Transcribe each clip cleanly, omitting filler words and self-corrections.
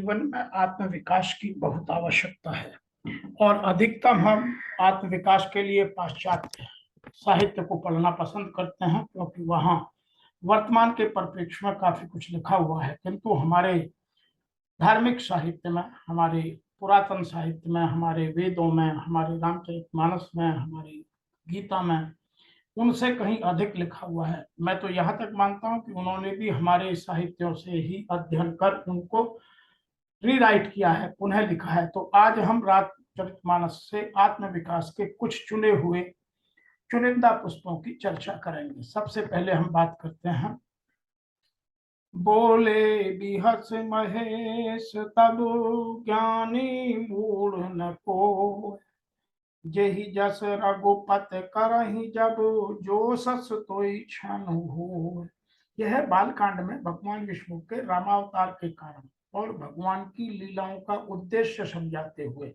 जीवन में आत्म विकास की बहुत आवश्यकता है और अधिकतम हम आत्म विकास के लिए पाश्चात्य साहित्य को पढ़ना पसंद करते हैं, क्योंकि वहाँ वर्तमान के परिप्रेक्ष्य में काफी कुछ लिखा हुआ है। किंतु हमारे धार्मिक साहित्य में, हमारे पुरातन साहित्य में, हमारे वेदों में, हमारे रामचरितमानस में, हमारे गीता में उनसे कहीं अधिक लिखा हुआ है। मैं तो यहाँ तक मानता हूँ कि उन्होंने भी हमारे साहित्यों से ही अध्ययन कर उनको रीराइट किया है, पुनः लिखा है। तो आज हम रामचरितमानस से आत्मविकास के कुछ चुने हुए चुनिंदा पुष्पों की चर्चा करेंगे। सबसे पहले हम बात करते हैं। बोले बिहस महेश तब ज्ञानी मूढ़ न को, जेहि जस रघुपत करहि जब जो सस तोई क्षण हो। यह बालकांड में भगवान विष्णु के रामावतार के कारण और भगवान की लीलाओं का उद्देश्य समझाते हुए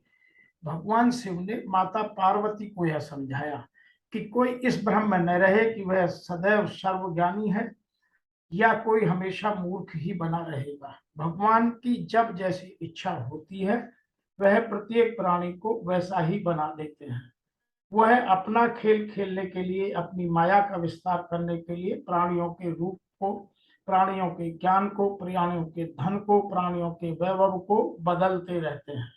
भगवान शिव ने माता पार्वती को यह समझाया कि कोई इस भ्रम में न रहे कि वह सदैव सर्वज्ञानी है या कोई हमेशा मूर्ख ही बना रहेगा। भगवान की जब जैसी इच्छा होती है वह प्रत्येक प्राणी को वैसा ही बना देते हैं। वह अपना खेल खेलने के लिए, अपनी माया का विस्तार करने के लिए प्राणियों के रूप को, प्राणियों के ज्ञान को, प्राणियों के धन को, प्राणियों के वैभव को बदलते रहते हैं।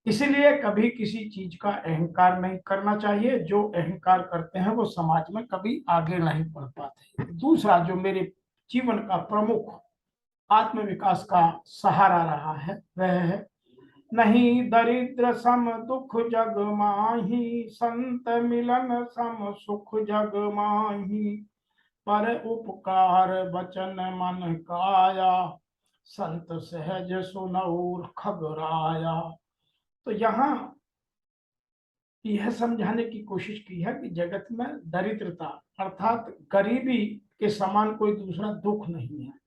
इसीलिए कभी किसी चीज का अहंकार नहीं करना चाहिए। जो अहंकार करते हैं वो समाज में कभी आगे नहीं बढ़ पाते। दूसरा जो मेरे जीवन का प्रमुख आत्म विकास का सहारा रहा है वह है, नहीं दरिद्र सम दुख जग माही, संत मिलन सम सुख जग माही, पर उपकार बचन मन काया, संत सहज सुनौर खगराया। तो यहाँ यह समझाने की कोशिश की है कि जगत में दरिद्रता अर्थात गरीबी के समान कोई दूसरा दुख नहीं है।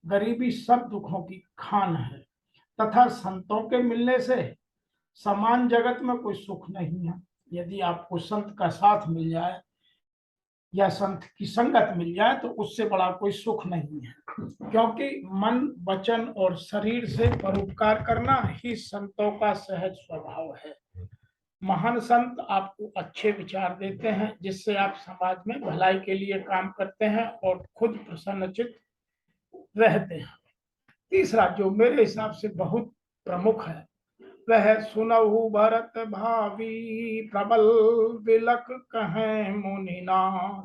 गरीबी सब दुखों की खान है तथा संतों के मिलने से समान जगत में कोई सुख नहीं है। यदि आपको संत का साथ मिल जाए या संत की संगत मिल जाए तो उससे बड़ा कोई सुख नहीं है, क्योंकि मन, वचन और शरीर से परोपकार करना ही संतों का सहज स्वभाव है। महान संत आपको अच्छे विचार देते हैं जिससे आप समाज में भलाई के लिए काम करते हैं और खुद प्रसन्नचित्त रहते हैं। तीसरा जो मेरे हिसाब से बहुत प्रमुख है वह, सुनहु भरत भावी प्रबल बिलक कहें मुनिनाथ,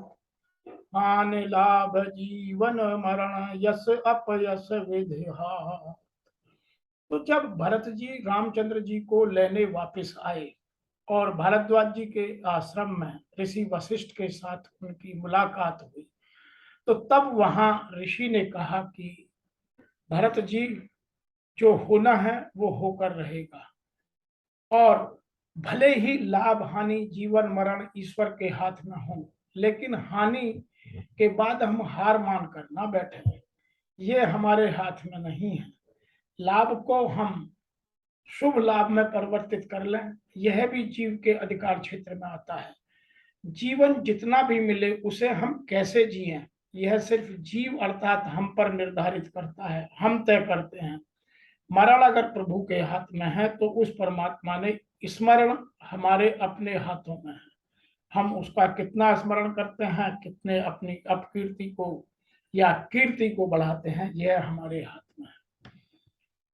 मान लाभ जीवन मरण यस अपयस विधिहा। तो जब भरत जी रामचंद्र जी को लेने वापस आए और भारद्वाज जी के आश्रम में ऋषि वशिष्ठ के साथ उनकी मुलाकात हुई, तो तब वहां ऋषि ने कहा कि भरत जी, जो होना है वो होकर रहेगा और भले ही लाभ हानि, जीवन मरण ईश्वर के हाथ में हो, लेकिन हानि के बाद हम हार मान कर ना बैठे, ये हमारे हाथ में नहीं है। लाभ को हम शुभ लाभ में परिवर्तित कर लें, यह भी जीव के अधिकार क्षेत्र में आता है। जीवन जितना भी मिले उसे हम कैसे जिएं, यह सिर्फ जीव अर्थात हम पर निर्धारित करता है, हम तय करते हैं। मरण अगर प्रभु के हाथ में है तो उस परमात्मा ने स्मरण हमारे अपने हाथों में है। हम उसका कितना स्मरण करते हैं, कितने अपनी अपकीर्ति को या कीर्ति को बढ़ाते हैं, यह हमारे हाथ में है।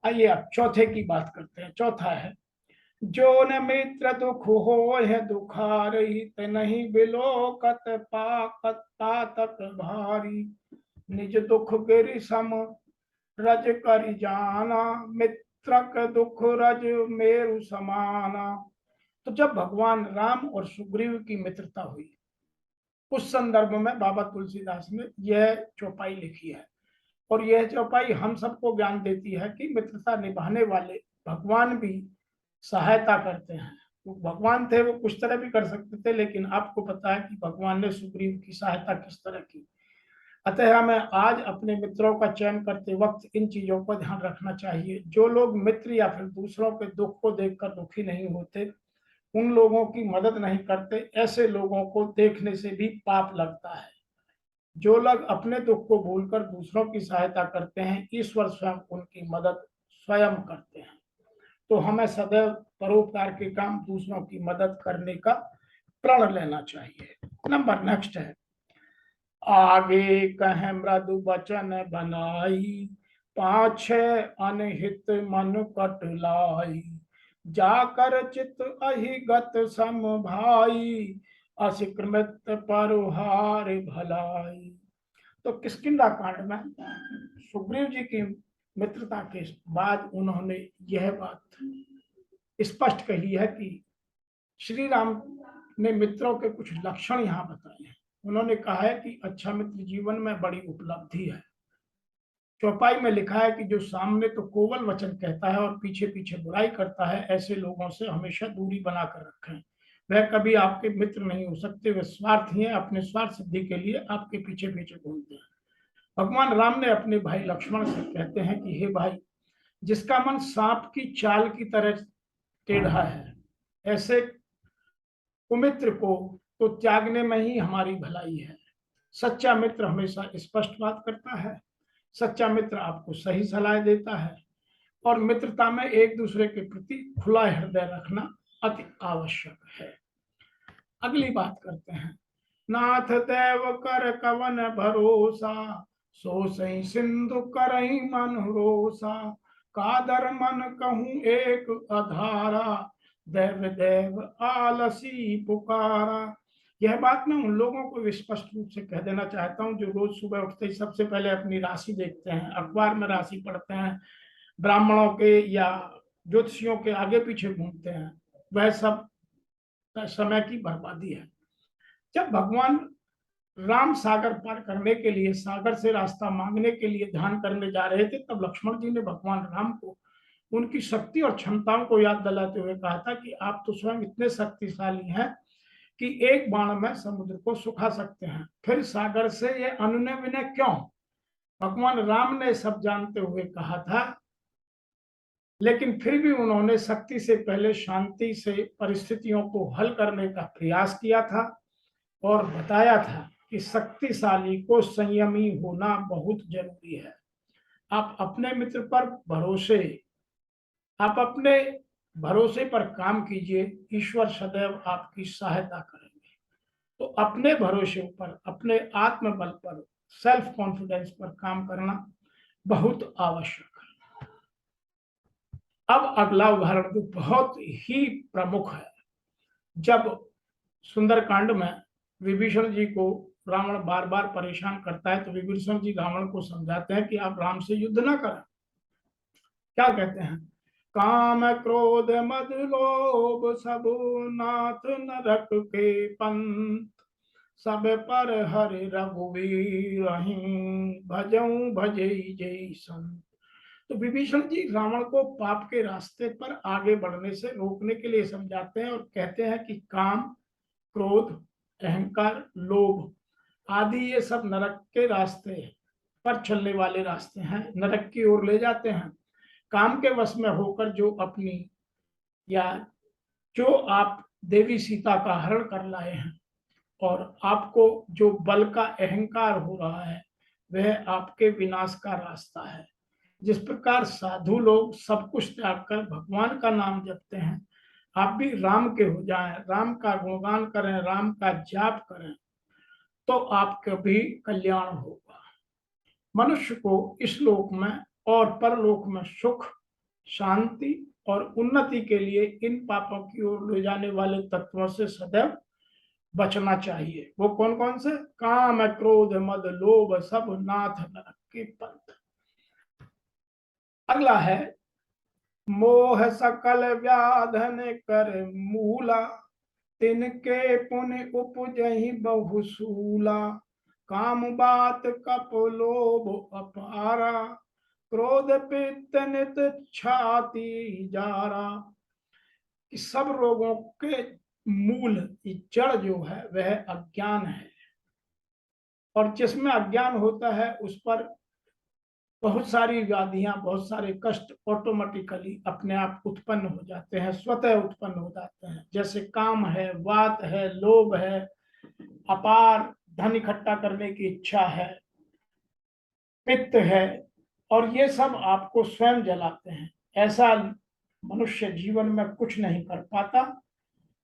आइए अब चौथे की बात करते हैं। चौथा है, जो न मित्र दुख हो है दुखारहित, नहीं बिलोकत पाकत तातक भारी, निज दुख गिरि सम रज कर जाना, मित्रक दुख रज मेरु समाना। तो जब भगवान राम और सुग्रीव की मित्रता हुई उस संदर्भ में बाबा तुलसीदास ने यह चौपाई लिखी है और यह चौपाई हम सबको ज्ञान देती है कि मित्रता निभाने वाले भगवान भी सहायता करते हैं। तो भगवान थे वो कुछ तरह भी कर सकते थे, लेकिन आपको पता है कि भगवान ने सुग्रीव की सहायता किस तरह की। अतः हमें आज अपने मित्रों का चयन करते वक्त इन चीजों का ध्यान रखना चाहिए। जो लोग मित्र या फिर दूसरों के दुख को देखकर दुखी नहीं होते, उन लोगों की मदद नहीं करते, ऐसे लोगों को देखने से भी पाप लगता है। जो लोग अपने दुख को भूलकर दूसरों की सहायता करते हैं, ईश्वर स्वयं उनकी मदद स्वयं करते हैं। तो हमें सदैव परोपकार के काम, दूसरों की मदद करने का प्रण लेना चाहिए। नंबर नेक्स्ट है, आगे कह मृदु वचन बनाई, पाछे अनहित मन कट लाई, जाकर चित अहिगत सम भाई, असिकृत परुहार भलाई। तो किष्किंधा कांड में सुग्रीव जी की मित्रता के बाद उन्होंने यह बात स्पष्ट कही है कि श्री राम ने मित्रों के कुछ लक्षण यहाँ बताए हैं। उन्होंने कहा है कि अच्छा मित्र जीवन में बड़ी उपलब्धि है। चौपाई में लिखा है कि जो सामने तो कोवल वचन कहता है और पीछे पीछे बुराई करता है, ऐसे लोगों से हमेशा दूरी बनाकर रखें। वह कभी आपके मित्र नहीं हो सकते, वे स्वार्थी हैं, अपने स्वार्थ सिद्धि के लिए आपके पीछे पीछे घूमते हैं। भगवान राम ने अपने भाई लक्ष्मण से कहते हैं कि हे भाई, जिसका मन सांप की चाल की तरह टेढ़ा है, ऐसे कुमित्र को तो त्यागने में ही हमारी भलाई है। सच्चा मित्र हमेशा स्पष्ट बात करता है, सच्चा मित्र आपको सही सलाह देता है, और मित्रता में एक दूसरे के प्रति खुला हृदय रखना अति आवश्यक है। अगली बात करते हैं, नाथ देव कर कवन भरोसा, सो सही सिंधु करही मन रोसा, कादर मन कहूँ एक अधारा, देव देव आलसी पुकारा। यह बात मैं उन लोगों को स्पष्ट रूप से कह देना चाहता हूँ जो रोज सुबह उठते ही सबसे पहले अपनी राशि देखते हैं, अखबार में राशि पढ़ते हैं, ब्राह्मणों के या ज्योतिषियों के आगे पीछे घूमते हैं। वह सब समय की बर्बादी है। जब भगवान राम सागर पार करने के लिए, सागर से रास्ता मांगने के लिए ध्यान करने जा रहे थे, तब लक्ष्मण जी ने भगवान राम को उनकी शक्ति और क्षमताओं को याद दिलाते हुए कहा था कि आप तो स्वयं इतने शक्तिशाली हैं कि एक बाण में समुद्र को सुखा सकते हैं, फिर सागर से ये अनुनय विनय क्यों? भगवान राम ने सब जानते हुए कहा था, लेकिन फिर भी उन्होंने शक्ति से पहले शांति से परिस्थितियों को हल करने का प्रयास किया था और बताया था कि शक्तिशाली को संयमी होना बहुत जरूरी है। आप अपने मित्र पर आप अपने भरोसे पर काम कीजिए, ईश्वर सदैव आपकी सहायता करेंगे। तो अपने भरोसे पर, अपने आत्मबल पर, सेल्फ कॉन्फिडेंस पर काम करना बहुत आवश्यक है। अब अगला उदाहरण तो बहुत ही प्रमुख है। जब सुंदरकांड में विभीषण जी को रावण बार बार परेशान करता है, तो विभीषण जी रावण को समझाते हैं कि आप राम से युद्ध ना करें। क्या कहते हैं, काम क्रोध मद लोभ सब नाथ नरक के पंथ, सब पर हरि रघुवीर भजऊ भजे जय संत। तो विभीषण जी रावण को पाप के रास्ते पर आगे बढ़ने से रोकने के लिए समझाते हैं और कहते हैं कि काम, क्रोध, अहंकार, लोभ आदि ये सब नरक के रास्ते पर चलने वाले रास्ते हैं, नरक की ओर ले जाते हैं। काम के वश में होकर जो अपनी या जो आप देवी सीता का हरण कर लाए हैं और आपको जो बल का अहंकार हो रहा है, वह आपके विनाश का रास्ता है। जिस प्रकार साधु लोग सब कुछ त्याग कर भगवान का नाम जपते हैं, आप भी राम के हो जाएं, राम का गुणगान करें, राम का जाप करें, तो आपका भी कल्याण होगा। मनुष्य को इस लोक में और परलोक में सुख, शांति और उन्नति के लिए इन पापों की ओर ले जाने वाले तत्वों से सदैव बचना चाहिए। वो कौन कौन से? काम, क्रोध, मद, लोभ सब नाथ नरक के पंथ। अगला है, मोह सकल व्याधन कर मूला, तिनके पुण्य उपजहि बहुसूला, काम बात कप लोभ अपारा, क्रोध पित्त नित छाती जारा। सब रोगों के मूल जड़ जो है वह अज्ञान है, और जिसमें अज्ञान होता है उस पर बहुत सारी व्याधियां, बहुत सारे कष्ट ऑटोमेटिकली अपने आप उत्पन्न हो जाते हैं, स्वतः उत्पन्न हो जाते हैं। जैसे काम है, वात है, लोभ है, अपार धन इकट्ठा करने की इच्छा है, पित्त है, और ये सब आपको स्वयं जलाते हैं। ऐसा मनुष्य जीवन में कुछ नहीं कर पाता।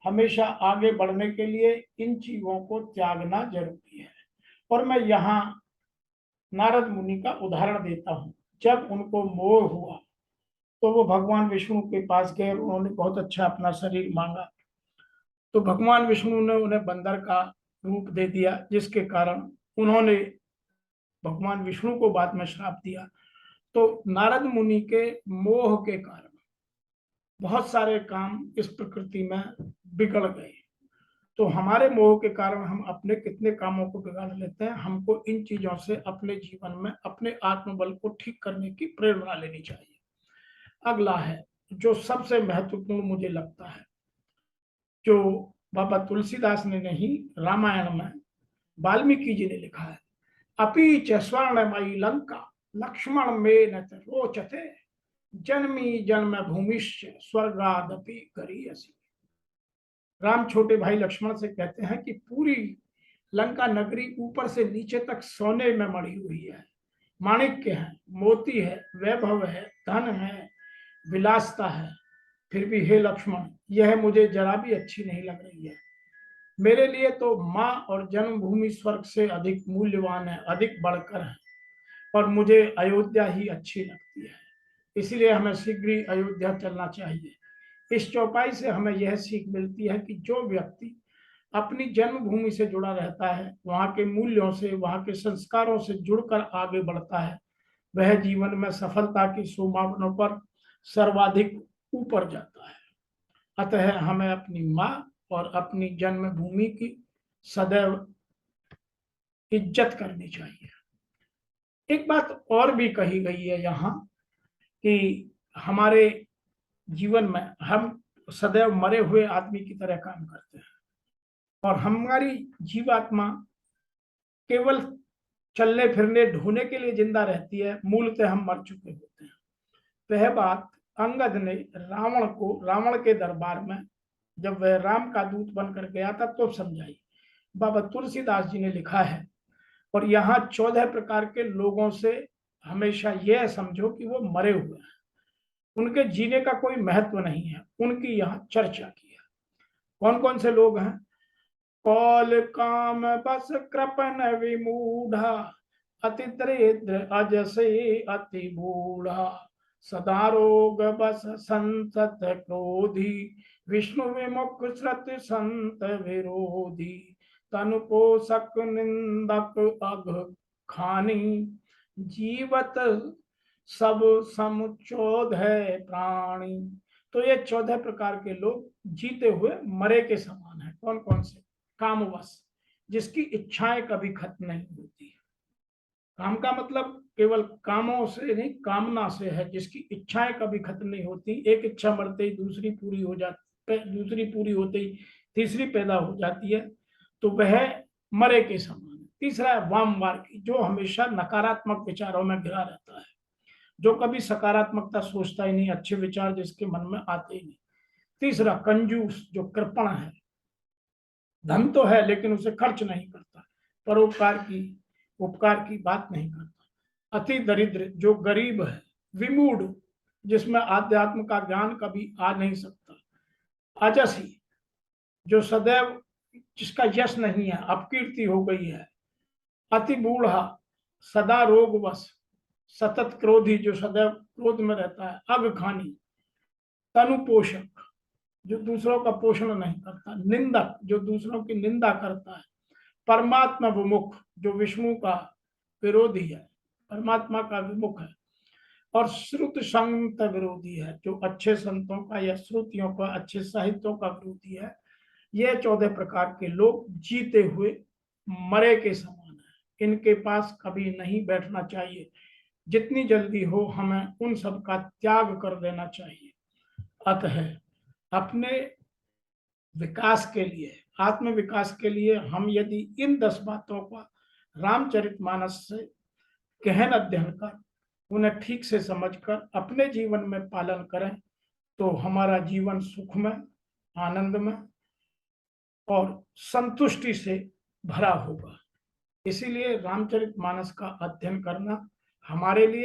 हमेशा आगे बढ़ने के लिए इन चीजों को त्यागना जरूरी है। और मैं यहाँ नारद मुनि का उदाहरण देता हूँ। जब उनको मोह हुआ तो वो भगवान विष्णु के पास गए, उन्होंने बहुत अच्छा अपना शरीर मांगा। तो भगवान विष्णु ने उन्हें बंदर का रूप दे दिया, जिसके कारण उन्होंने भगवान विष्णु को बाद में श्राप दिया। तो नारद मुनि के मोह के कारण बहुत सारे काम इस प्रकृति में बिगड़ गए। तो हमारे मोह के कारण हम अपने कितने कामों को बिगाड़ लेते हैं। हमको इन चीजों से अपने जीवन में अपने आत्मबल को ठीक करने की प्रेरणा लेनी चाहिए। अगला है जो सबसे महत्वपूर्ण मुझे लगता है, जो बाबा तुलसीदास ने नहीं, रामायण में वाल्मीकि जी ने लिखा है। अपि च स्वर्णमयी लंका लक्ष्मण में न रोचते, जन्मी जन्म भूमिश्च स्वर्गादपि गरीयसी। राम छोटे भाई लक्ष्मण से कहते हैं कि पूरी लंका नगरी ऊपर से नीचे तक सोने में मढ़ी हुई है, माणिक्य है, मोती है, वैभव है, धन है, विलासता है, फिर भी हे लक्ष्मण, यह मुझे जरा भी अच्छी नहीं लग रही है। मेरे लिए तो माँ और जन्मभूमि स्वर्ग से अधिक मूल्यवान है, अधिक बढ़कर है, और मुझे अयोध्या ही अच्छी लगती है। इसीलिए हमें शीघ्र ही अयोध्या चलना चाहिए। इस चौपाई से हमें यह सीख मिलती है कि जो व्यक्ति अपनी जन्मभूमि से जुड़ा रहता है, वहाँ के मूल्यों से, वहाँ के संस्कारों से जुड़कर आगे बढ़ता है, वह जीवन में सफलता की संभावनाओं पर सर्वाधिक ऊपर जाता है। अतः हमें अपनी माँ और अपनी जन्मभूमि की सदैव इज्जत करनी चाहिए। एक बात और भी कही गई है यहाँ कि हमारे जीवन में हम सदैव मरे हुए आदमी की तरह काम करते हैं, और हमारी जीवात्मा केवल चलने फिरने ढोने के लिए जिंदा रहती है, मूलतः हम मर चुके होते हैं। वह बात अंगद ने रावण के दरबार में जब वह राम का दूत बनकर गया था तो समझाई। बाबा तुलसीदास जी ने लिखा है, और यहाँ 14 प्रकार के लोगों से हमेशा यह समझो कि वो मरे हुए हैं, उनके जीने का कोई महत्व नहीं है, उनकी यहाँ चर्चा की है। कौन कौन से लोग हैं? कौल काम बस कृपन विमूढ़ा, अति दरिद्र अजसे अति बूढ़ा, सदा रोग बस संसत क्रोधी, विष्णु विमुख श्रुत संत विरोधी, तनु पोषक निंदक अघ खानी, जीवत सब समुचोद है प्राणी। तो ये 14 प्रकार के लोग जीते हुए मरे के समान है। कौन कौन से? कामवश, जिसकी इच्छाएं कभी खत्म नहीं होती। काम का मतलब केवल कामों से नहीं, कामना से है, जिसकी इच्छाएं कभी खत्म नहीं होती। एक इच्छा मरते ही दूसरी पूरी हो जाती, दूसरी पूरी होते ही तीसरी पैदा हो जाती है, तो वह मरे के समान है। तीसरा है वाममार्गी, जो हमेशा नकारात्मक विचारों में घिरा रहता है, जो कभी सकारात्मकता सोचता ही नहीं, अच्छे विचार जिसके मन में आते ही नहीं। तीसरा कंजूस, जो कृपण है, धन तो है लेकिन उसे खर्च नहीं करता, उपकार की बात नहीं करता। अति दरिद्र, जो गरीब है। विमूढ़, जिसमें आध्यात्म का ज्ञान कभी आ नहीं सकता। अजसी, जो सदैव, जिसका यश नहीं है, अपकीर्ति हो गई है। अति बूढ़ा, सदा रोगवश, सतत क्रोधी, जो सदैव क्रोध में रहता है। अघखानी, तनु पोषक, जो दूसरों का पोषण नहीं करता। निंदक, जो दूसरों की निंदा करता है। परमात्मा विमुख, जो विष्णु का विरोधी है, परमात्मा का विमुख है। और श्रुत संत विरोधी है, जो अच्छे संतों का या श्रुतियों का, अच्छे साहित्यों का विरोधी है। ये 14 प्रकार के लोग जीते हुए मरे के समान है, इनके पास कभी नहीं बैठना चाहिए। जितनी जल्दी हो हमें उन सब का त्याग कर देना चाहिए। अतः अपने विकास के लिए, आत्म विकास के लिए हम यदि इन 10 बातों का रामचरितमानस से गहन अध्ययन कर, उन्हें ठीक से समझकर अपने जीवन में पालन करें, तो हमारा जीवन सुखमय, आनंदमय और संतुष्टि से भरा होगा। इसीलिए रामचरितमानस का अध्ययन करना हमारे लिए